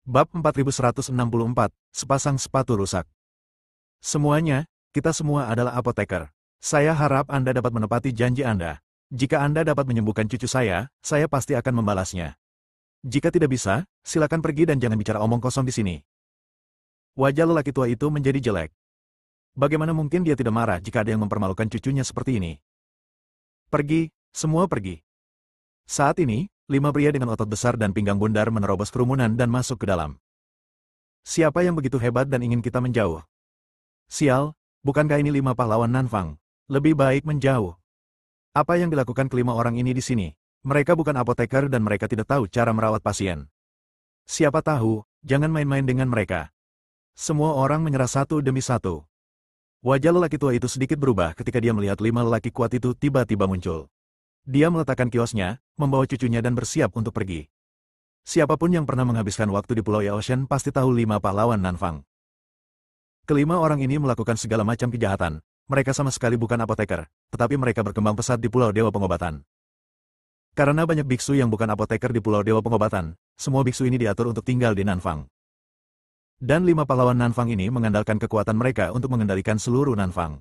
Bab 4164, Sepasang Sepatu Rusak. Semuanya, kita semua adalah apoteker. Saya harap Anda dapat menepati janji Anda. Jika Anda dapat menyembuhkan cucu saya pasti akan membalasnya. Jika tidak bisa, silakan pergi dan jangan bicara omong kosong di sini. Wajah lelaki tua itu menjadi jelek. Bagaimana mungkin dia tidak marah jika ada yang mempermalukan cucunya seperti ini? Pergi, semua pergi. Saat ini, 5 pria dengan otot besar dan pinggang bundar menerobos kerumunan dan masuk ke dalam. Siapa yang begitu hebat dan ingin kita menjauh? Sial, bukankah ini 5 pahlawan Nanfang? Lebih baik menjauh. Apa yang dilakukan kelima orang ini di sini? Mereka bukan apoteker dan mereka tidak tahu cara merawat pasien. Siapa tahu, jangan main-main dengan mereka. Semua orang menyerah satu demi satu. Wajah lelaki tua itu sedikit berubah ketika dia melihat 5 lelaki kuat itu tiba-tiba muncul. Dia meletakkan kiosnya, membawa cucunya dan bersiap untuk pergi. Siapapun yang pernah menghabiskan waktu di Pulau Yaoshan pasti tahu 5 pahlawan Nanfang. Kelima orang ini melakukan segala macam kejahatan. Mereka sama sekali bukan apoteker, tetapi mereka berkembang pesat di Pulau Dewa Pengobatan. Karena banyak biksu yang bukan apoteker di Pulau Dewa Pengobatan, semua biksu ini diatur untuk tinggal di Nanfang. Dan 5 pahlawan Nanfang ini mengandalkan kekuatan mereka untuk mengendalikan seluruh Nanfang.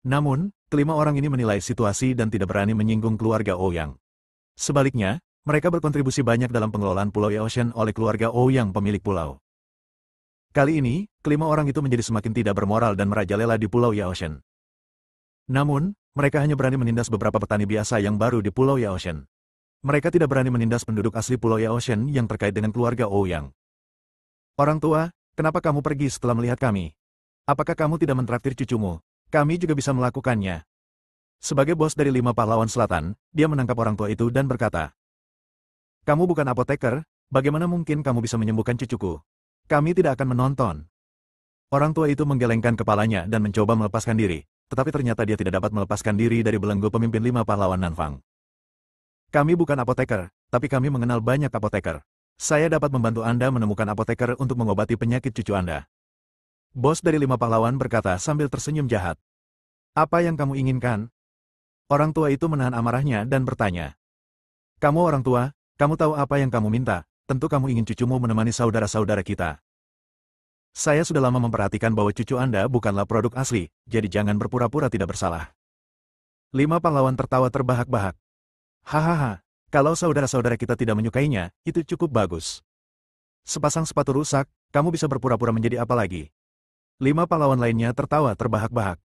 Namun, kelima orang ini menilai situasi dan tidak berani menyinggung keluarga Ouyang. Sebaliknya, mereka berkontribusi banyak dalam pengelolaan Pulau Yaoshan oleh keluarga Ouyang pemilik pulau. Kali ini, kelima orang itu menjadi semakin tidak bermoral dan merajalela di Pulau Yaoshan. Namun, mereka hanya berani menindas beberapa petani biasa yang baru di Pulau Yaoshan. Mereka tidak berani menindas penduduk asli Pulau Yaoshan yang terkait dengan keluarga Ouyang. Orang tua, kenapa kamu pergi setelah melihat kami? Apakah kamu tidak mentraktir cucumu? Kami juga bisa melakukannya. Sebagai bos dari 5 pahlawan selatan, dia menangkap orang tua itu dan berkata, "Kamu bukan apoteker, bagaimana mungkin kamu bisa menyembuhkan cucuku? Kami tidak akan menonton." Orang tua itu menggelengkan kepalanya dan mencoba melepaskan diri, tetapi ternyata dia tidak dapat melepaskan diri dari belenggu pemimpin 5 pahlawan Nanfang. "Kami bukan apoteker, tapi kami mengenal banyak apoteker. Saya dapat membantu Anda menemukan apoteker untuk mengobati penyakit cucu Anda." Bos dari 5 pahlawan berkata sambil tersenyum jahat. "Apa yang kamu inginkan?" Orang tua itu menahan amarahnya dan bertanya. "Kamu orang tua, kamu tahu apa yang kamu minta, tentu kamu ingin cucumu menemani saudara-saudara kita. Saya sudah lama memperhatikan bahwa cucu Anda bukanlah produk asli, jadi jangan berpura-pura tidak bersalah." 5 pahlawan tertawa terbahak-bahak. "Hahaha, kalau saudara-saudara kita tidak menyukainya, itu cukup bagus. Sepasang sepatu rusak, kamu bisa berpura-pura menjadi apa lagi?" 5 pahlawan lainnya tertawa terbahak-bahak.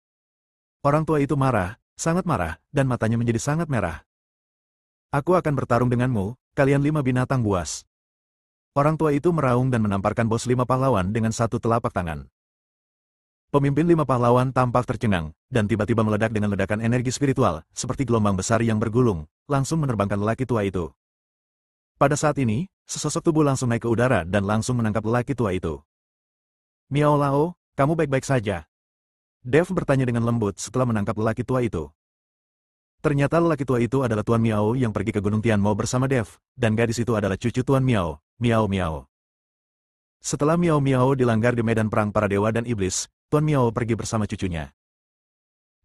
Orang tua itu marah, sangat marah, dan matanya menjadi sangat merah. "Aku akan bertarung denganmu, kalian 5 binatang buas." Orang tua itu meraung dan menamparkan bos 5 pahlawan dengan satu telapak tangan. Pemimpin 5 pahlawan tampak tercengang, dan tiba-tiba meledak dengan ledakan energi spiritual, seperti gelombang besar yang bergulung, langsung menerbangkan lelaki tua itu. Pada saat ini, sesosok tubuh langsung naik ke udara dan langsung menangkap lelaki tua itu. "Miao Lao, kamu baik-baik saja?" Dev bertanya dengan lembut setelah menangkap lelaki tua itu. Ternyata lelaki tua itu adalah Tuan Miao yang pergi ke Gunung Tianmo bersama Dev, dan gadis itu adalah cucu Tuan Miao, Miao Miao. Setelah Miao Miao dilanggar di medan perang para dewa dan iblis, Tuan Miao pergi bersama cucunya.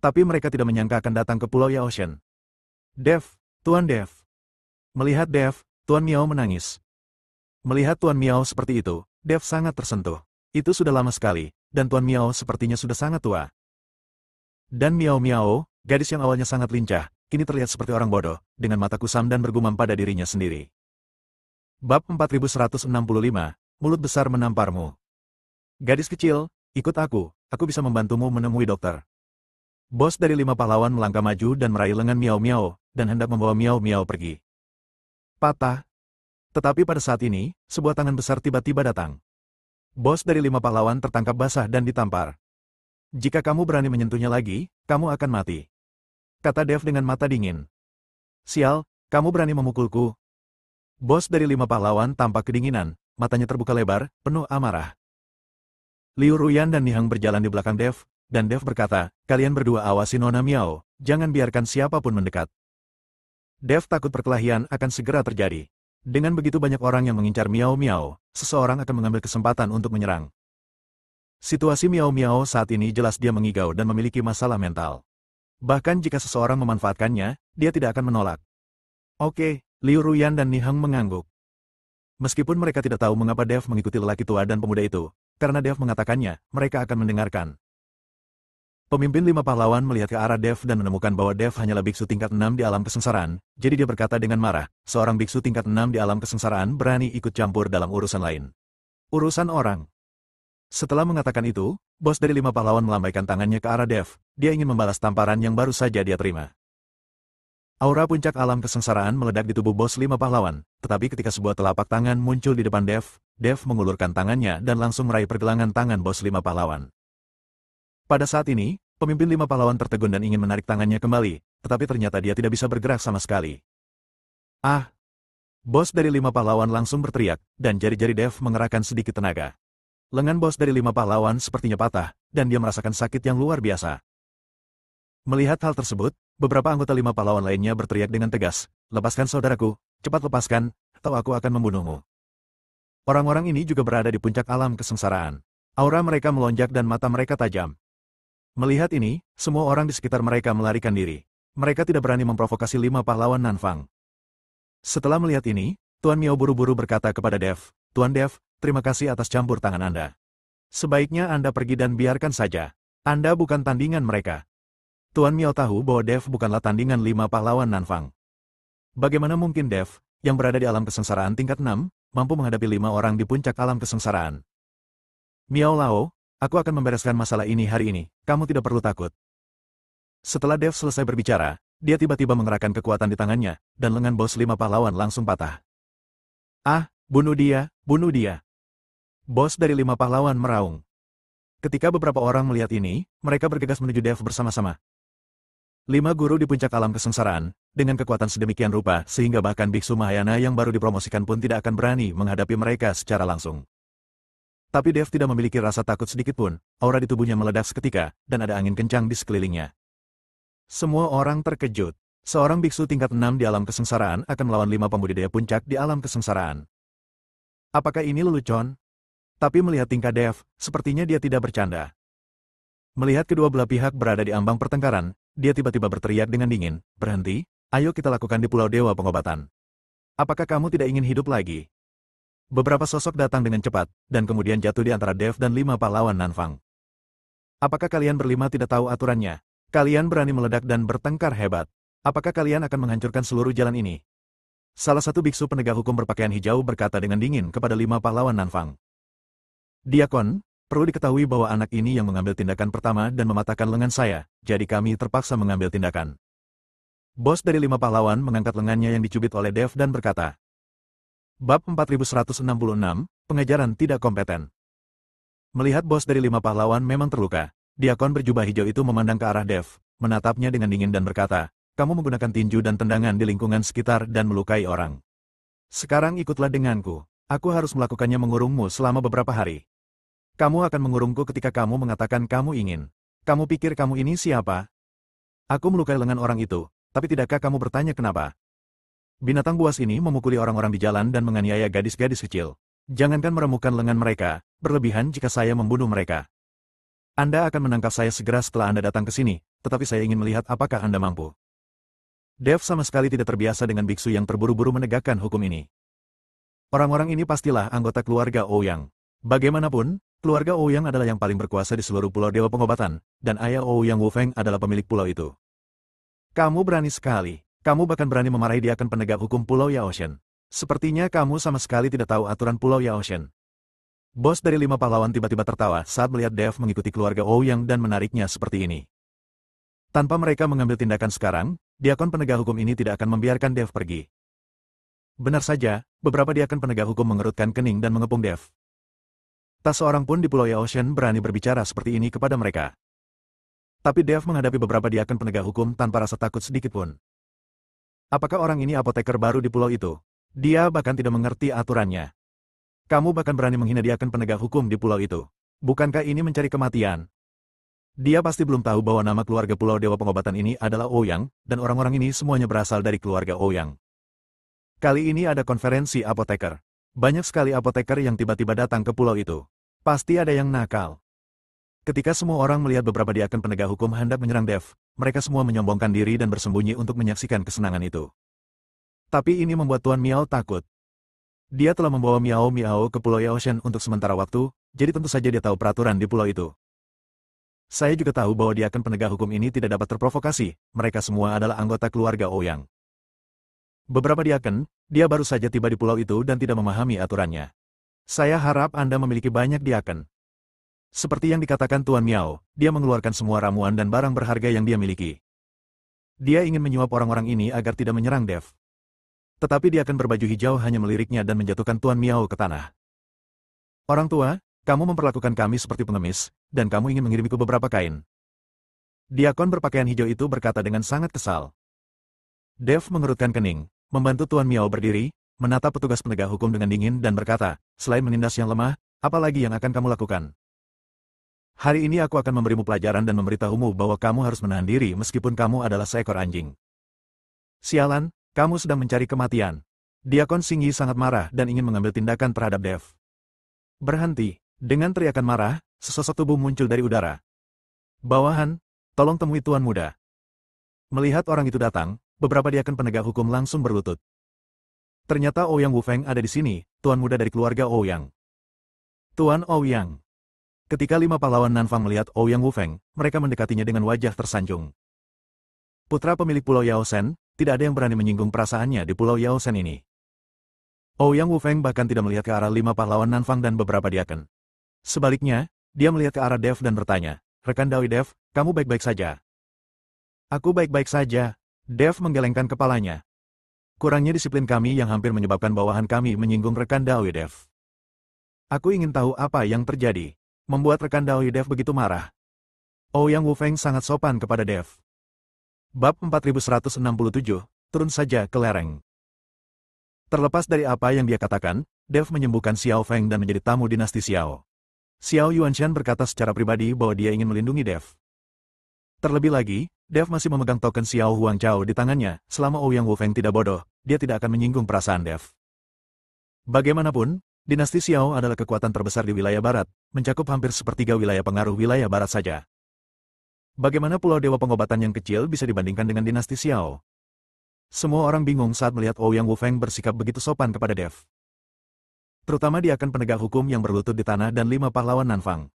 Tapi mereka tidak menyangka akan datang ke Pulau Yaoshan. "Dev, Tuan Dev." Melihat Dev, Tuan Miao menangis. Melihat Tuan Miao seperti itu, Dev sangat tersentuh. Itu sudah lama sekali, dan Tuan Miao sepertinya sudah sangat tua. Dan Miao Miao, gadis yang awalnya sangat lincah, kini terlihat seperti orang bodoh, dengan mata kusam dan bergumam pada dirinya sendiri. Bab 4165, Mulut Besar Menamparmu. "Gadis kecil, ikut aku bisa membantumu menemui dokter." Bos dari 5 pahlawan melangkah maju dan meraih lengan Miao Miao, dan hendak membawa Miao Miao pergi. Patah. Tetapi pada saat ini, sebuah tangan besar tiba-tiba datang. Bos dari 5 pahlawan tertangkap basah dan ditampar. "Jika kamu berani menyentuhnya lagi, kamu akan mati," kata Dev dengan mata dingin. "Sial, kamu berani memukulku?" Bos dari 5 pahlawan tampak kedinginan, matanya terbuka lebar, penuh amarah. Liu Ruyan dan Nihang berjalan di belakang Dev, dan Dev berkata, "Kalian berdua awasi Nona Miao, jangan biarkan siapapun mendekat." Dev takut perkelahian akan segera terjadi. Dengan begitu banyak orang yang mengincar Miao Miao, seseorang akan mengambil kesempatan untuk menyerang. Situasi Miao Miao saat ini jelas dia mengigau dan memiliki masalah mental. Bahkan jika seseorang memanfaatkannya, dia tidak akan menolak. "Oke," Liu Ruyan dan Nihang mengangguk. Meskipun mereka tidak tahu mengapa Dev mengikuti lelaki tua dan pemuda itu, karena Dev mengatakannya, mereka akan mendengarkan. Pemimpin 5 pahlawan melihat ke arah Dev dan menemukan bahwa Dev hanyalah biksu tingkat 6 di alam kesengsaraan, jadi dia berkata dengan marah, seorang biksu tingkat 6 di alam kesengsaraan berani ikut campur dalam urusan lain. Urusan orang. Setelah mengatakan itu, bos dari 5 pahlawan melambaikan tangannya ke arah Dev, dia ingin membalas tamparan yang baru saja dia terima. Aura puncak alam kesengsaraan meledak di tubuh bos 5 pahlawan, tetapi ketika sebuah telapak tangan muncul di depan Dev, Dev mengulurkan tangannya dan langsung meraih pergelangan tangan bos 5 pahlawan. Pada saat ini, pemimpin 5 pahlawan tertegun dan ingin menarik tangannya kembali, tetapi ternyata dia tidak bisa bergerak sama sekali. Ah! Bos dari 5 pahlawan langsung berteriak, dan jari-jari Dev mengerahkan sedikit tenaga. Lengan bos dari 5 pahlawan sepertinya patah, dan dia merasakan sakit yang luar biasa. Melihat hal tersebut, beberapa anggota 5 pahlawan lainnya berteriak dengan tegas, "Lepaskan saudaraku, cepat lepaskan, atau aku akan membunuhmu." Orang-orang ini juga berada di puncak alam kesengsaraan. Aura mereka melonjak dan mata mereka tajam. Melihat ini, semua orang di sekitar mereka melarikan diri. Mereka tidak berani memprovokasi 5 pahlawan Nanfang. Setelah melihat ini, Tuan Miao buru-buru berkata kepada Dev, "Tuan Dev, terima kasih atas campur tangan Anda. Sebaiknya Anda pergi dan biarkan saja. Anda bukan tandingan mereka." Tuan Miao tahu bahwa Dev bukanlah tandingan 5 pahlawan Nanfang. Bagaimana mungkin Dev, yang berada di alam kesengsaraan tingkat 6, mampu menghadapi 5 orang di puncak alam kesengsaraan? "Miao Lao, aku akan membereskan masalah ini hari ini, kamu tidak perlu takut." Setelah Dev selesai berbicara, dia tiba-tiba mengerahkan kekuatan di tangannya, dan lengan bos 5 pahlawan langsung patah. "Ah, bunuh dia, bunuh dia!" Bos dari 5 pahlawan meraung. Ketika beberapa orang melihat ini, mereka bergegas menuju Dev bersama-sama. 5 guru di puncak alam kesengsaraan, dengan kekuatan sedemikian rupa sehingga bahkan biksu Mahayana yang baru dipromosikan pun tidak akan berani menghadapi mereka secara langsung. Tapi Dev tidak memiliki rasa takut sedikitpun, aura di tubuhnya meledak seketika, dan ada angin kencang di sekelilingnya. Semua orang terkejut. Seorang biksu tingkat 6 di alam kesengsaraan akan melawan 5 pembudidaya puncak di alam kesengsaraan. Apakah ini lelucon? Tapi melihat tingkah Dev, sepertinya dia tidak bercanda. Melihat kedua belah pihak berada di ambang pertengkaran, dia tiba-tiba berteriak dengan dingin, "Berhenti, ayo kita lakukan di Pulau Dewa Pengobatan. Apakah kamu tidak ingin hidup lagi?" Beberapa sosok datang dengan cepat, dan kemudian jatuh di antara Dev dan 5 pahlawan Nanfang. "Apakah kalian berlima tidak tahu aturannya? Kalian berani meledak dan bertengkar hebat. Apakah kalian akan menghancurkan seluruh jalan ini?" Salah satu biksu penegak hukum berpakaian hijau berkata dengan dingin kepada 5 pahlawan Nanfang. "Diakon, perlu diketahui bahwa anak ini yang mengambil tindakan pertama dan mematahkan lengan saya, jadi kami terpaksa mengambil tindakan." Bos dari 5 pahlawan mengangkat lengannya yang dicubit oleh Dev dan berkata, Bab 4166, Pengejaran Tidak Kompeten. Melihat bos dari 5 pahlawan memang terluka, Diakon berjubah hijau itu memandang ke arah Dev, menatapnya dengan dingin dan berkata, "Kamu menggunakan tinju dan tendangan di lingkungan sekitar dan melukai orang. Sekarang ikutlah denganku, aku harus melakukannya mengurungmu selama beberapa hari. Kamu akan mengurungku ketika kamu mengatakan kamu ingin. Kamu pikir kamu ini siapa? Aku melukai lengan orang itu, tapi tidakkah kamu bertanya kenapa? Binatang buas ini memukuli orang-orang di jalan dan menganiaya gadis-gadis kecil. Jangankan meremukkan lengan mereka, berlebihan jika saya membunuh mereka. Anda akan menangkap saya segera setelah Anda datang ke sini, tetapi saya ingin melihat apakah Anda mampu." Dev sama sekali tidak terbiasa dengan biksu yang terburu-buru menegakkan hukum ini. Orang-orang ini pastilah anggota keluarga Ouyang. Bagaimanapun, keluarga Ouyang adalah yang paling berkuasa di seluruh Pulau Dewa Pengobatan, dan ayah Ouyang Wufeng adalah pemilik pulau itu. "Kamu berani sekali. Kamu bahkan berani memarahi Diakon penegak hukum Pulau Yaoshen. Sepertinya kamu sama sekali tidak tahu aturan Pulau Yaoshen." Bos dari 5 pahlawan tiba-tiba tertawa saat melihat Dev mengikuti keluarga Ouyang dan menariknya seperti ini. Tanpa mereka mengambil tindakan sekarang, Diakon penegak hukum ini tidak akan membiarkan Dev pergi. Benar saja, beberapa Diakon penegak hukum mengerutkan kening dan mengepung Dev. Tak seorang pun di Pulau Yaoshen berani berbicara seperti ini kepada mereka. Tapi Dev menghadapi beberapa Diakon penegak hukum tanpa rasa takut sedikitpun. Apakah orang ini apoteker baru di pulau itu? Dia bahkan tidak mengerti aturannya. Kamu bahkan berani menghina Diakon penegak hukum di pulau itu. Bukankah ini mencari kematian? Dia pasti belum tahu bahwa nama keluarga Pulau Dewa Pengobatan ini adalah Ouyang, dan orang-orang ini semuanya berasal dari keluarga Ouyang. Kali ini ada konferensi apoteker. Banyak sekali apoteker yang tiba-tiba datang ke pulau itu. Pasti ada yang nakal. Ketika semua orang melihat beberapa Diakon penegak hukum hendak menyerang Dev, mereka semua menyombongkan diri dan bersembunyi untuk menyaksikan kesenangan itu. Tapi ini membuat Tuan Miao takut. Dia telah membawa Miao Miao ke Pulau Yaoshen untuk sementara waktu, jadi tentu saja dia tahu peraturan di pulau itu. Saya juga tahu bahwa dia akan penegak hukum ini tidak dapat terprovokasi, mereka semua adalah anggota keluarga Ouyang. Beberapa diaken, dia baru saja tiba di pulau itu dan tidak memahami aturannya. Saya harap Anda memiliki banyak diaken. Seperti yang dikatakan Tuan Miao, dia mengeluarkan semua ramuan dan barang berharga yang dia miliki. Dia ingin menyuap orang-orang ini agar tidak menyerang Dev. Tetapi diaken berbaju hijau hanya meliriknya dan menjatuhkan Tuan Miao ke tanah. Orang tua, kamu memperlakukan kami seperti pengemis, dan kamu ingin mengirimiku beberapa kain. Diakon berpakaian hijau itu berkata dengan sangat kesal. Dev mengerutkan kening, membantu Tuan Miao berdiri, menatap petugas penegak hukum dengan dingin dan berkata, selain menindas yang lemah, apa lagi yang akan kamu lakukan? Hari ini aku akan memberimu pelajaran dan memberitahumu bahwa kamu harus menahan diri meskipun kamu adalah seekor anjing. Sialan, kamu sedang mencari kematian. Diakon Singyi sangat marah dan ingin mengambil tindakan terhadap Dev. Berhenti. Dengan teriakan marah, sesosok tubuh muncul dari udara. Bawahan, tolong temui Tuan Muda. Melihat orang itu datang, beberapa diaken penegak hukum langsung berlutut. Ternyata Ouyang Wufeng ada di sini, Tuan Muda dari keluarga Ouyang. Tuan Ouyang. Ketika 5 pahlawan Nanfang melihat Ouyang Wufeng, mereka mendekatinya dengan wajah tersanjung. Putra pemilik Pulau Yaosen, tidak ada yang berani menyinggung perasaannya di Pulau Yaosen ini. Ouyang Wufeng bahkan tidak melihat ke arah 5 pahlawan Nanfang dan beberapa diaken. Sebaliknya, dia melihat ke arah Dev dan bertanya, rekan Dawi Dev, kamu baik-baik saja? Aku baik-baik saja. Dev menggelengkan kepalanya. Kurangnya disiplin kami yang hampir menyebabkan bawahan kami menyinggung rekan Dawi Dev. Aku ingin tahu apa yang terjadi. Membuat rekan Dawi Dev begitu marah. Ouyang Wufeng sangat sopan kepada Dev. Bab 4167, turun saja ke lereng. Terlepas dari apa yang dia katakan, Dev menyembuhkan Xiao Feng dan menjadi tamu dinasti Xiao. Xiao Yuanshan berkata secara pribadi bahwa dia ingin melindungi Dev. Terlebih lagi, Dev masih memegang token Xiao Huangchao di tangannya, selama Ouyang Wufeng tidak bodoh, dia tidak akan menyinggung perasaan Dev. Bagaimanapun, dinasti Xiao adalah kekuatan terbesar di wilayah barat, mencakup hampir sepertiga wilayah pengaruh wilayah barat saja. Bagaimana Pulau Dewa Pengobatan yang kecil bisa dibandingkan dengan dinasti Xiao? Semua orang bingung saat melihat Ouyang Wufeng bersikap begitu sopan kepada Dev. Terutama dia akan penegak hukum yang berlutut di tanah dan 5 pahlawan Nanfang.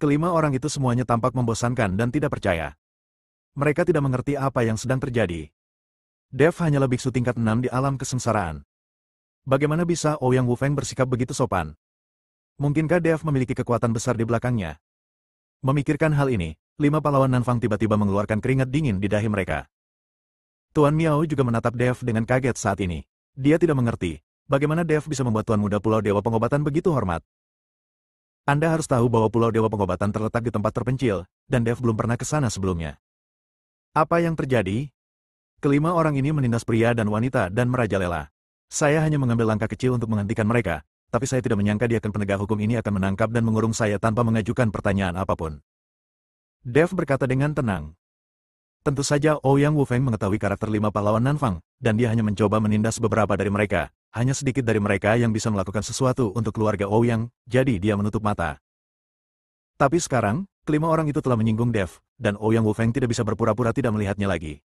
Kelima orang itu semuanya tampak membosankan dan tidak percaya. Mereka tidak mengerti apa yang sedang terjadi. Dev hanyalah biksu tingkat 6 di alam kesengsaraan. Bagaimana bisa Ouyang Wufeng bersikap begitu sopan? Mungkinkah Dev memiliki kekuatan besar di belakangnya? Memikirkan hal ini, 5 pahlawan Nanfang tiba-tiba mengeluarkan keringat dingin di dahi mereka. Tuan Miao juga menatap Dev dengan kaget saat ini. Dia tidak mengerti, bagaimana Dev bisa membuat Tuan Muda Pulau Dewa Pengobatan begitu hormat. Anda harus tahu bahwa Pulau Dewa Pengobatan terletak di tempat terpencil, dan Dev belum pernah ke sana sebelumnya. Apa yang terjadi? Kelima orang ini menindas pria dan wanita dan merajalela. Saya hanya mengambil langkah kecil untuk menghentikan mereka, tapi saya tidak menyangka dia akan penegak hukum ini akan menangkap dan mengurung saya tanpa mengajukan pertanyaan apapun. Dev berkata dengan tenang. Tentu saja Ouyang Wufeng mengetahui karakter 5 pahlawan Nanfang, dan dia hanya mencoba menindas beberapa dari mereka. Hanya sedikit dari mereka yang bisa melakukan sesuatu untuk keluarga Ouyang, jadi dia menutup mata. Tapi sekarang, kelima orang itu telah menyinggung Dev, dan Ouyang Wufeng tidak bisa berpura-pura tidak melihatnya lagi.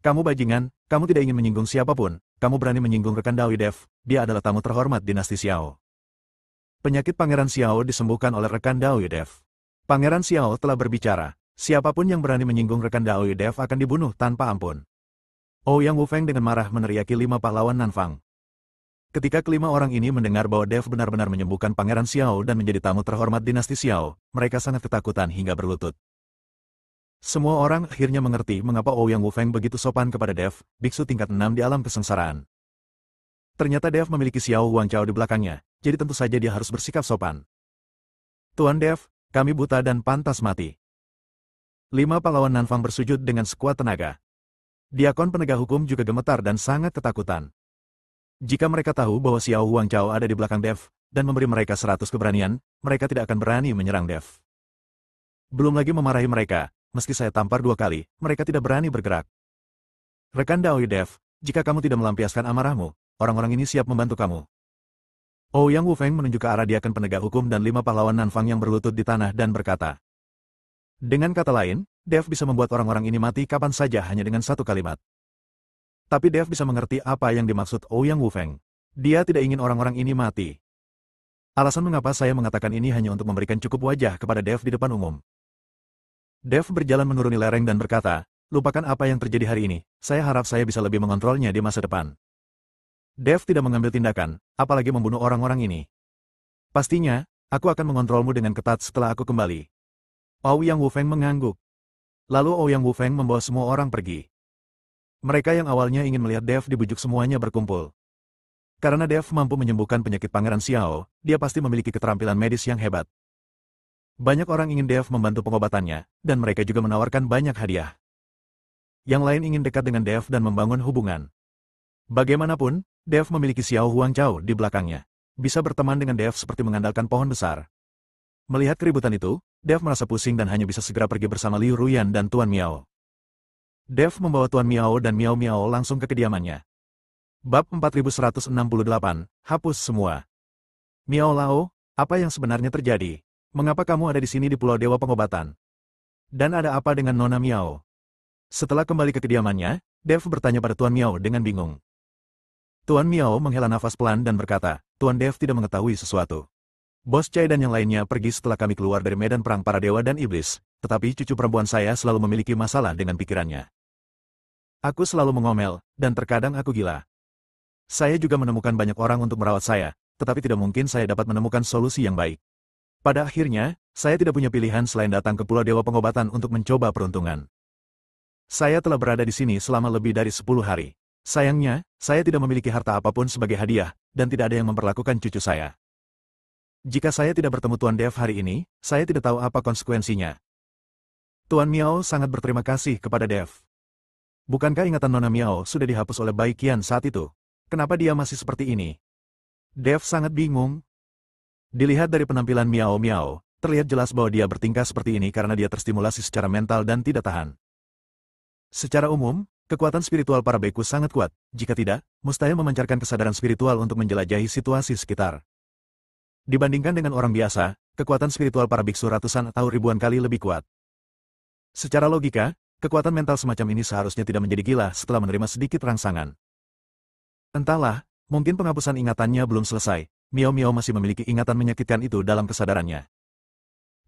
Kamu bajingan, kamu tidak ingin menyinggung siapapun, kamu berani menyinggung rekan Dawi Dev, dia adalah tamu terhormat dinasti Xiao. Penyakit Pangeran Xiao disembuhkan oleh rekan Dawi Dev. Pangeran Xiao telah berbicara. Siapapun yang berani menyinggung rekan Dawi Dev akan dibunuh tanpa ampun. Ouyang Wufeng dengan marah meneriaki 5 pahlawan Nanfang. Ketika kelima orang ini mendengar bahwa Dev benar-benar menyembuhkan Pangeran Xiao dan menjadi tamu terhormat dinasti Xiao, mereka sangat ketakutan hingga berlutut. Semua orang akhirnya mengerti mengapa Ouyang Wufeng begitu sopan kepada Dev, biksu tingkat 6 di alam kesengsaraan. Ternyata Dev memiliki Xiao Huangchao di belakangnya, jadi tentu saja dia harus bersikap sopan. Tuan Dev, kami buta dan pantas mati. 5 pahlawan Nanfang bersujud dengan sekuat tenaga. Diakon penegak hukum juga gemetar dan sangat ketakutan. Jika mereka tahu bahwa Xiao Huangchao ada di belakang Dev, dan memberi mereka 100 keberanian, mereka tidak akan berani menyerang Dev. Belum lagi memarahi mereka, meski saya tampar 2 kali, mereka tidak berani bergerak. Rekan Dawi Dev, jika kamu tidak melampiaskan amarahmu, orang-orang ini siap membantu kamu. Ouyang Wufeng menunjuk ke arah diakon penegak hukum dan 5 pahlawan Nanfang yang berlutut di tanah dan berkata. Dengan kata lain, Dev bisa membuat orang-orang ini mati kapan saja hanya dengan 1 kalimat. Tapi Dev bisa mengerti apa yang dimaksud Ouyang Wufeng. Dia tidak ingin orang-orang ini mati. Alasan mengapa saya mengatakan ini hanya untuk memberikan cukup wajah kepada Dev di depan umum. Dev berjalan menuruni lereng dan berkata, lupakan apa yang terjadi hari ini, saya harap saya bisa lebih mengontrolnya di masa depan. Dev tidak mengambil tindakan, apalagi membunuh orang-orang ini. Pastinya, aku akan mengontrolmu dengan ketat setelah aku kembali. Ouyang Wufeng mengangguk. Lalu Ouyang Wufeng membawa semua orang pergi. Mereka yang awalnya ingin melihat Dev dibujuk semuanya berkumpul. Karena Dev mampu menyembuhkan penyakit Pangeran Xiao, dia pasti memiliki keterampilan medis yang hebat. Banyak orang ingin Dev membantu pengobatannya, dan mereka juga menawarkan banyak hadiah. Yang lain ingin dekat dengan Dev dan membangun hubungan. Bagaimanapun, Dev memiliki Xiao Huangzhou di belakangnya. Bisa berteman dengan Dev seperti mengandalkan pohon besar. Melihat keributan itu, Dev merasa pusing dan hanya bisa segera pergi bersama Liu Ruyan dan Tuan Miao. Dev membawa Tuan Miao dan Miao Miao langsung ke kediamannya. Bab 4168, hapus semua. Miao Lao, apa yang sebenarnya terjadi? Mengapa kamu ada di sini di Pulau Dewa Pengobatan? Dan ada apa dengan Nona Miao? Setelah kembali ke kediamannya, Dev bertanya pada Tuan Miao dengan bingung. Tuan Miao menghela nafas pelan dan berkata, Tuan Dev tidak mengetahui sesuatu. Bos Chai dan yang lainnya pergi setelah kami keluar dari medan perang para dewa dan iblis, tetapi cucu perempuan saya selalu memiliki masalah dengan pikirannya. Aku selalu mengomel, dan terkadang aku gila. Saya juga menemukan banyak orang untuk merawat saya, tetapi tidak mungkin saya dapat menemukan solusi yang baik. Pada akhirnya, saya tidak punya pilihan selain datang ke Pulau Dewa Pengobatan untuk mencoba peruntungan. Saya telah berada di sini selama lebih dari 10 hari. Sayangnya, saya tidak memiliki harta apapun sebagai hadiah, dan tidak ada yang memperlakukan cucu saya. Jika saya tidak bertemu Tuan Dev hari ini, saya tidak tahu apa konsekuensinya. Tuan Miao sangat berterima kasih kepada Dev. Bukankah ingatan Nona Miao sudah dihapus oleh Bai Qian saat itu? Kenapa dia masih seperti ini? Dev sangat bingung. Dilihat dari penampilan Miao Miao, terlihat jelas bahwa dia bertingkah seperti ini karena dia terstimulasi secara mental dan tidak tahan. Secara umum, kekuatan spiritual para beku sangat kuat, jika tidak, mustahil memancarkan kesadaran spiritual untuk menjelajahi situasi sekitar. Dibandingkan dengan orang biasa, kekuatan spiritual para biksu ratusan atau ribuan kali lebih kuat. Secara logika, kekuatan mental semacam ini seharusnya tidak menjadi gila setelah menerima sedikit rangsangan. Entahlah, mungkin penghapusan ingatannya belum selesai, Miao Miao masih memiliki ingatan menyakitkan itu dalam kesadarannya.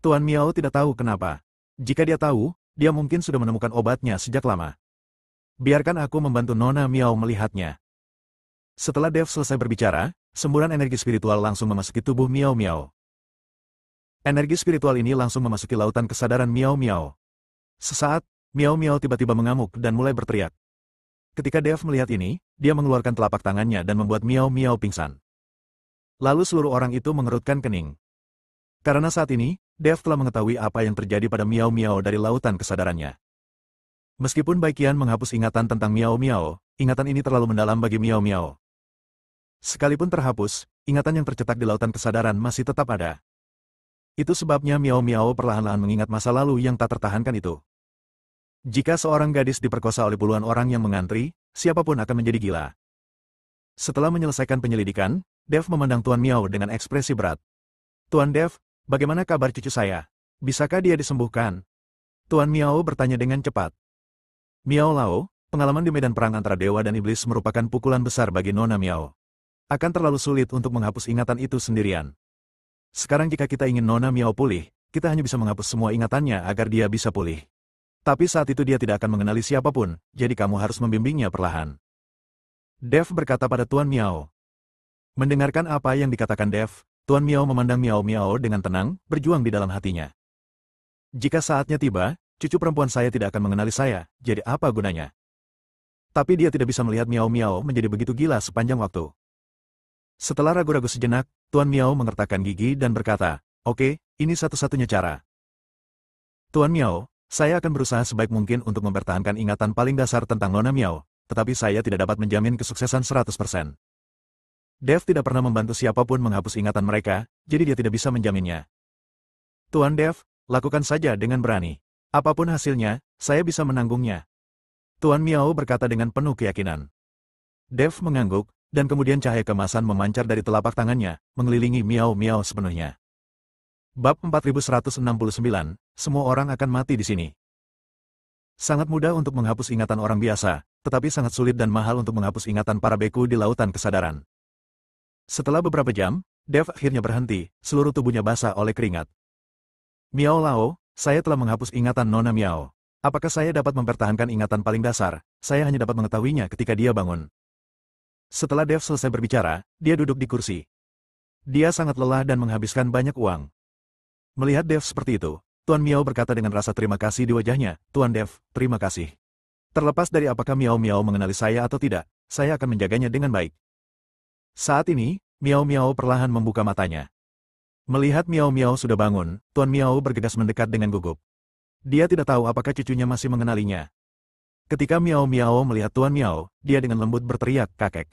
Tuan Miao tidak tahu kenapa. Jika dia tahu, dia mungkin sudah menemukan obatnya sejak lama. Biarkan aku membantu Nona Miao melihatnya. Setelah Dev selesai berbicara, semburan energi spiritual langsung memasuki tubuh Miao Miao. Energi spiritual ini langsung memasuki lautan kesadaran Miao Miao. Sesaat, Miao Miao tiba-tiba mengamuk dan mulai berteriak. Ketika Dev melihat ini, dia mengeluarkan telapak tangannya dan membuat Miao Miao pingsan. Lalu seluruh orang itu mengerutkan kening. Karena saat ini, Dev telah mengetahui apa yang terjadi pada Miao Miao dari lautan kesadarannya. Meskipun Bai Qian menghapus ingatan tentang Miao Miao, ingatan ini terlalu mendalam bagi Miao Miao. Sekalipun terhapus, ingatan yang tercetak di lautan kesadaran masih tetap ada. Itu sebabnya Miao Miao perlahan-lahan mengingat masa lalu yang tak tertahankan itu. Jika seorang gadis diperkosa oleh puluhan orang yang mengantri, siapapun akan menjadi gila. Setelah menyelesaikan penyelidikan, Dev memandang Tuan Miao dengan ekspresi berat. Tuan Dev, bagaimana kabar cucu saya? Bisakah dia disembuhkan? Tuan Miao bertanya dengan cepat. Miao Lao, pengalaman di medan perang antara dewa dan iblis merupakan pukulan besar bagi Nona Miao. Akan terlalu sulit untuk menghapus ingatan itu sendirian. Sekarang jika kita ingin Nona Miao pulih, kita hanya bisa menghapus semua ingatannya agar dia bisa pulih. Tapi saat itu dia tidak akan mengenali siapapun, jadi kamu harus membimbingnya perlahan. Dev berkata pada Tuan Miao. Mendengarkan apa yang dikatakan Dev, Tuan Miao memandang Miao Miao dengan tenang, berjuang di dalam hatinya. Jika saatnya tiba, cucu perempuan saya tidak akan mengenali saya, jadi apa gunanya? Tapi dia tidak bisa melihat Miao Miao menjadi begitu gila sepanjang waktu. Setelah ragu-ragu sejenak, Tuan Miao mengertakkan gigi dan berkata, oke, ini satu-satunya cara. Tuan Miao, saya akan berusaha sebaik mungkin untuk mempertahankan ingatan paling dasar tentang Nona Miao, tetapi saya tidak dapat menjamin kesuksesan 100%. Dev tidak pernah membantu siapapun menghapus ingatan mereka, jadi dia tidak bisa menjaminnya. Tuan Dev, lakukan saja dengan berani. Apapun hasilnya, saya bisa menanggungnya. Tuan Miao berkata dengan penuh keyakinan. Dev mengangguk, dan kemudian cahaya kemasan memancar dari telapak tangannya, mengelilingi Miao Miao sepenuhnya. Bab 4169, semua orang akan mati di sini. Sangat mudah untuk menghapus ingatan orang biasa, tetapi sangat sulit dan mahal untuk menghapus ingatan para beku di lautan kesadaran. Setelah beberapa jam, Dev akhirnya berhenti, seluruh tubuhnya basah oleh keringat. Miao Lao, saya telah menghapus ingatan Nona Miao. Apakah saya dapat mempertahankan ingatan paling dasar? Saya hanya dapat mengetahuinya ketika dia bangun. Setelah Dev selesai berbicara, dia duduk di kursi. Dia sangat lelah dan menghabiskan banyak uang. Melihat Dev seperti itu, Tuan Miao berkata dengan rasa terima kasih di wajahnya, Tuan Dev, terima kasih. Terlepas dari apakah Miao Miao mengenali saya atau tidak, saya akan menjaganya dengan baik. Saat ini, Miao Miao perlahan membuka matanya. Melihat Miao Miao sudah bangun, Tuan Miao bergegas mendekat dengan gugup. Dia tidak tahu apakah cucunya masih mengenalinya. Ketika Miao Miao melihat Tuan Miao, dia dengan lembut berteriak, kakek.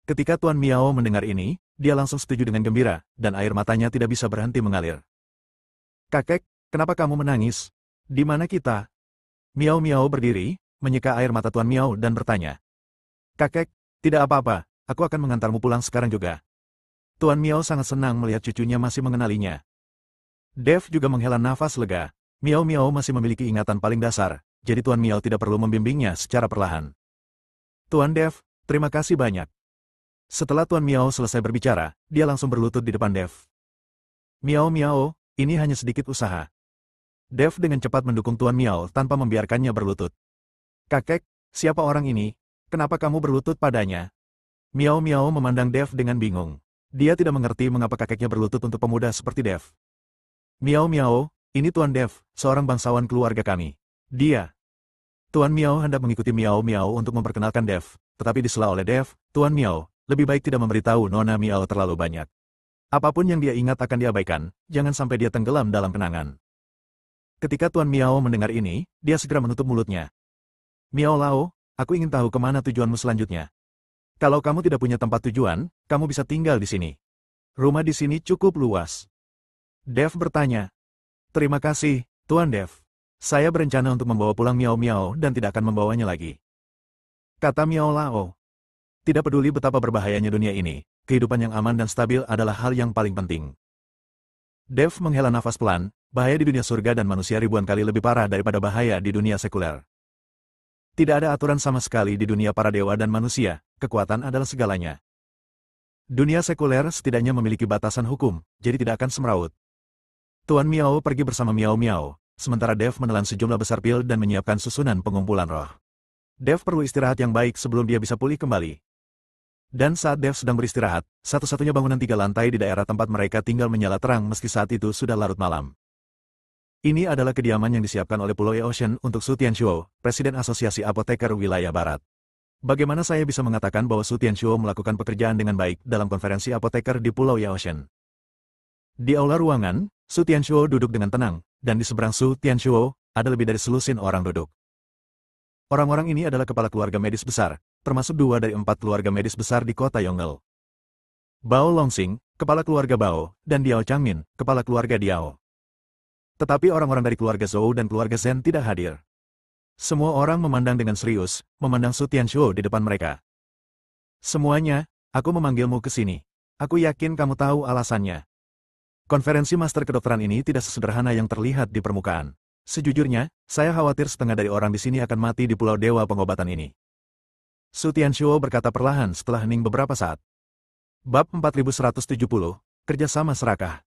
Ketika Tuan Miao mendengar ini, dia langsung setuju dengan gembira, dan air matanya tidak bisa berhenti mengalir. Kakek, kenapa kamu menangis? Di mana kita? Miao Miao berdiri, menyeka air mata Tuan Miao dan bertanya. Kakek, tidak apa-apa, aku akan mengantarmu pulang sekarang juga. Tuan Miao sangat senang melihat cucunya masih mengenalinya. Dev juga menghela nafas lega. Miao Miao masih memiliki ingatan paling dasar, jadi Tuan Miao tidak perlu membimbingnya secara perlahan. Tuan Dev, terima kasih banyak. Setelah Tuan Miao selesai berbicara, dia langsung berlutut di depan Dev. Miao Miao, ini hanya sedikit usaha. Dev dengan cepat mendukung Tuan Miao tanpa membiarkannya berlutut. Kakek, siapa orang ini? Kenapa kamu berlutut padanya? Miao Miao memandang Dev dengan bingung. Dia tidak mengerti mengapa kakeknya berlutut untuk pemuda seperti Dev. Miao Miao, ini Tuan Dev, seorang bangsawan keluarga kami. Dia. Tuan Miao hendak mengikuti Miao Miao untuk memperkenalkan Dev, tetapi disela oleh Dev, Tuan Miao, lebih baik tidak memberitahu Nona Miao terlalu banyak. Apapun yang dia ingat akan diabaikan, jangan sampai dia tenggelam dalam kenangan. Ketika Tuan Miao mendengar ini, dia segera menutup mulutnya. Miao Lao, aku ingin tahu kemana tujuanmu selanjutnya. Kalau kamu tidak punya tempat tujuan, kamu bisa tinggal di sini. Rumah di sini cukup luas. Dev bertanya. Terima kasih, Tuan Dev. Saya berencana untuk membawa pulang Miao Miao dan tidak akan membawanya lagi. Kata Miao Lao. Tidak peduli betapa berbahayanya dunia ini, kehidupan yang aman dan stabil adalah hal yang paling penting. Dev menghela nafas pelan, bahaya di dunia surga dan manusia ribuan kali lebih parah daripada bahaya di dunia sekuler. Tidak ada aturan sama sekali di dunia para dewa dan manusia, kekuatan adalah segalanya. Dunia sekuler setidaknya memiliki batasan hukum, jadi tidak akan semrawut. Tuan Miao pergi bersama Miao Miao, sementara Dev menelan sejumlah besar pil dan menyiapkan susunan pengumpulan roh. Dev perlu istirahat yang baik sebelum dia bisa pulih kembali. Dan saat Dev sedang beristirahat, satu-satunya bangunan 3 lantai di daerah tempat mereka tinggal menyala terang meski saat itu sudah larut malam. Ini adalah kediaman yang disiapkan oleh Pulau Yaotian untuk Su Tianchuo, Presiden Asosiasi Apoteker Wilayah Barat. Bagaimana saya bisa mengatakan bahwa Su Tianchuo melakukan pekerjaan dengan baik dalam konferensi apoteker di Pulau Yaotian? Di aula ruangan, Su Tianchuo duduk dengan tenang, dan di seberang Su Tianchuo, ada lebih dari selusin orang duduk. Orang-orang ini adalah kepala keluarga medis besar, termasuk 2 dari 4 keluarga medis besar di kota Yongle. Bao Longxing, kepala keluarga Bao, dan Diao Changmin, kepala keluarga Diao. Tetapi orang-orang dari keluarga Zhou dan keluarga Zhen tidak hadir. Semua orang memandang dengan serius, memandang Su Tianchuo di depan mereka. Semuanya, aku memanggilmu ke sini. Aku yakin kamu tahu alasannya. Konferensi master kedokteran ini tidak sesederhana yang terlihat di permukaan. Sejujurnya, saya khawatir setengah dari orang di sini akan mati di Pulau Dewa Pengobatan ini. Su Tianchuo berkata perlahan setelah hening beberapa saat. Bab 4170, Kerjasama Serakah.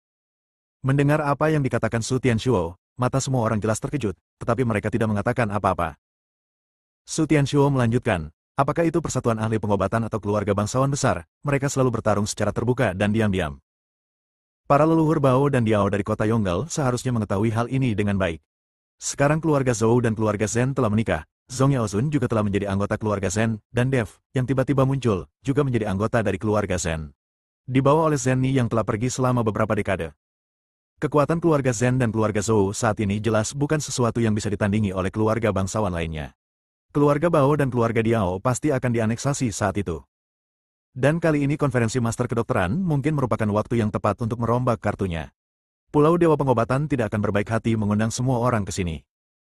Mendengar apa yang dikatakan Su Tianchuo, mata semua orang jelas terkejut, tetapi mereka tidak mengatakan apa-apa. Su Tianchuo melanjutkan, apakah itu persatuan ahli pengobatan atau keluarga bangsawan besar, mereka selalu bertarung secara terbuka dan diam-diam. Para leluhur Bao dan Diao dari kota Yongle seharusnya mengetahui hal ini dengan baik. Sekarang keluarga Zhou dan keluarga Zhen telah menikah, Zhong Yaosun juga telah menjadi anggota keluarga Zhen, dan Dev, yang tiba-tiba muncul, juga menjadi anggota dari keluarga Zhen. Dibawa oleh Zhen Ni yang telah pergi selama beberapa dekade. Kekuatan keluarga Zhen dan keluarga Zhou saat ini jelas bukan sesuatu yang bisa ditandingi oleh keluarga bangsawan lainnya. Keluarga Bao dan keluarga Diao pasti akan dianeksasi saat itu. Dan kali ini konferensi master kedokteran mungkin merupakan waktu yang tepat untuk merombak kartunya. Pulau Dewa Pengobatan tidak akan berbaik hati mengundang semua orang ke sini.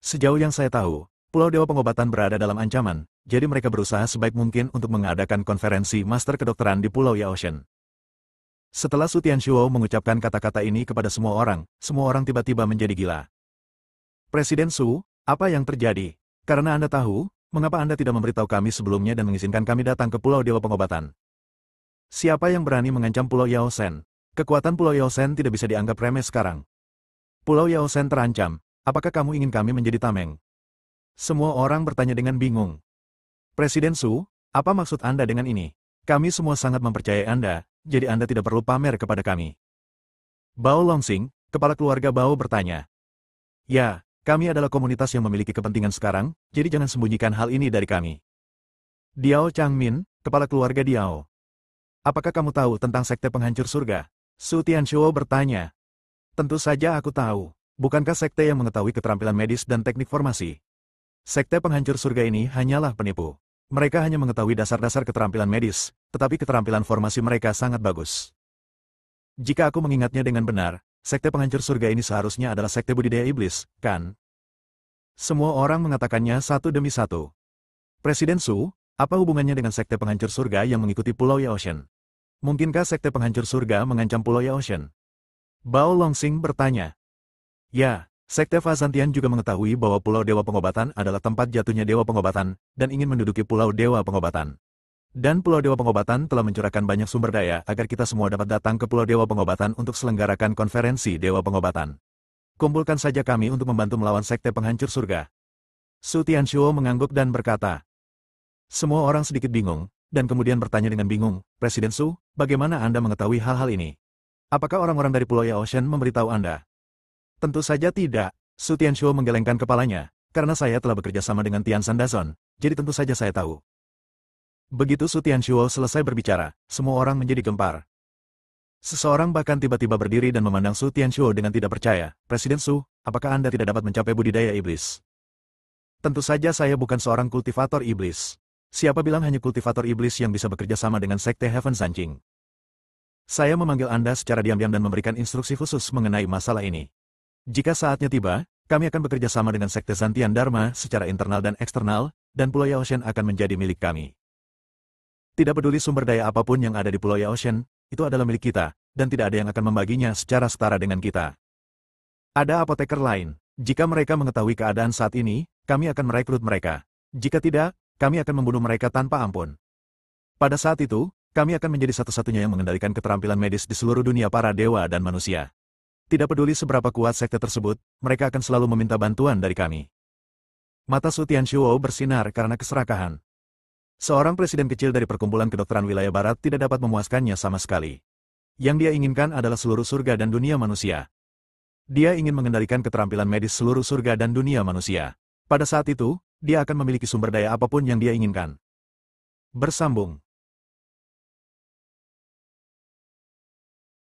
Sejauh yang saya tahu, Pulau Dewa Pengobatan berada dalam ancaman, jadi mereka berusaha sebaik mungkin untuk mengadakan konferensi master kedokteran di Pulau Yaotian. Setelah Su Tianchuo mengucapkan kata-kata ini kepada semua orang tiba-tiba menjadi gila. Presiden Su, apa yang terjadi? Karena Anda tahu, mengapa Anda tidak memberitahu kami sebelumnya dan mengizinkan kami datang ke Pulau Dewa Pengobatan? Siapa yang berani mengancam Pulau Yao Shen? Kekuatan Pulau Yao Shen tidak bisa dianggap remeh sekarang. Pulau Yao Shen terancam. Apakah kamu ingin kami menjadi tameng? Semua orang bertanya dengan bingung. Presiden Su, apa maksud Anda dengan ini? Kami semua sangat mempercayai Anda, jadi Anda tidak perlu pamer kepada kami. Bao Longsing, kepala keluarga Bao bertanya. Ya, kami adalah komunitas yang memiliki kepentingan sekarang, jadi jangan sembunyikan hal ini dari kami. Diao Changmin, kepala keluarga Diao. Apakah kamu tahu tentang Sekte Penghancur Surga? Su Tianshuo bertanya. Tentu saja aku tahu. Bukankah sekte yang mengetahui keterampilan medis dan teknik formasi? Sekte Penghancur Surga ini hanyalah penipu. Mereka hanya mengetahui dasar-dasar keterampilan medis, tetapi keterampilan formasi mereka sangat bagus. Jika aku mengingatnya dengan benar, Sekte Penghancur Surga ini seharusnya adalah sekte budidaya iblis, kan? Semua orang mengatakannya satu demi satu. Presiden Su, apa hubungannya dengan Sekte Penghancur Surga yang mengikuti Pulau Yao Shen? Mungkinkah Sekte Penghancur Surga mengancam Pulau Yao Shen? Bao Longsing bertanya. Ya, Sekte Fazantian juga mengetahui bahwa Pulau Dewa Pengobatan adalah tempat jatuhnya Dewa Pengobatan, dan ingin menduduki Pulau Dewa Pengobatan. Dan Pulau Dewa Pengobatan telah mencurahkan banyak sumber daya agar kita semua dapat datang ke Pulau Dewa Pengobatan untuk selenggarakan konferensi Dewa Pengobatan. Kumpulkan saja kami untuk membantu melawan Sekte Penghancur Surga. Su Tianshuo mengangguk dan berkata. Semua orang sedikit bingung, dan kemudian bertanya dengan bingung, Presiden Su, bagaimana Anda mengetahui hal-hal ini? Apakah orang-orang dari Pulau Yao Shen memberitahu Anda? Tentu saja tidak, Su Tianshuo menggelengkan kepalanya, karena saya telah bekerja sama dengan Tian Sandazon, jadi tentu saja saya tahu. Begitu Su Tianshuo selesai berbicara, semua orang menjadi gempar. Seseorang bahkan tiba-tiba berdiri dan memandang Su Tianshuo dengan tidak percaya, Presiden Su, apakah Anda tidak dapat mencapai budidaya iblis? Tentu saja saya bukan seorang kultivator iblis. Siapa bilang hanya kultivator iblis yang bisa bekerja sama dengan Sekte Heaven Sanjing? Saya memanggil Anda secara diam-diam dan memberikan instruksi khusus mengenai masalah ini. Jika saatnya tiba, kami akan bekerja sama dengan Sekte Zantian Dharma secara internal dan eksternal, dan Pulau Yao Shen akan menjadi milik kami. Tidak peduli sumber daya apapun yang ada di Pulau Yao Shen, itu adalah milik kita, dan tidak ada yang akan membaginya secara setara dengan kita. Ada apoteker lain. Jika mereka mengetahui keadaan saat ini, kami akan merekrut mereka. Jika tidak, kami akan membunuh mereka tanpa ampun. Pada saat itu, kami akan menjadi satu-satunya yang mengendalikan keterampilan medis di seluruh dunia para dewa dan manusia. Tidak peduli seberapa kuat sekte tersebut, mereka akan selalu meminta bantuan dari kami. Mata Su Tianshuo bersinar karena keserakahan. Seorang presiden kecil dari perkumpulan kedokteran wilayah barat tidak dapat memuaskannya sama sekali. Yang dia inginkan adalah seluruh surga dan dunia manusia. Dia ingin mengendalikan keterampilan medis seluruh surga dan dunia manusia. Pada saat itu, dia akan memiliki sumber daya apapun yang dia inginkan. Bersambung.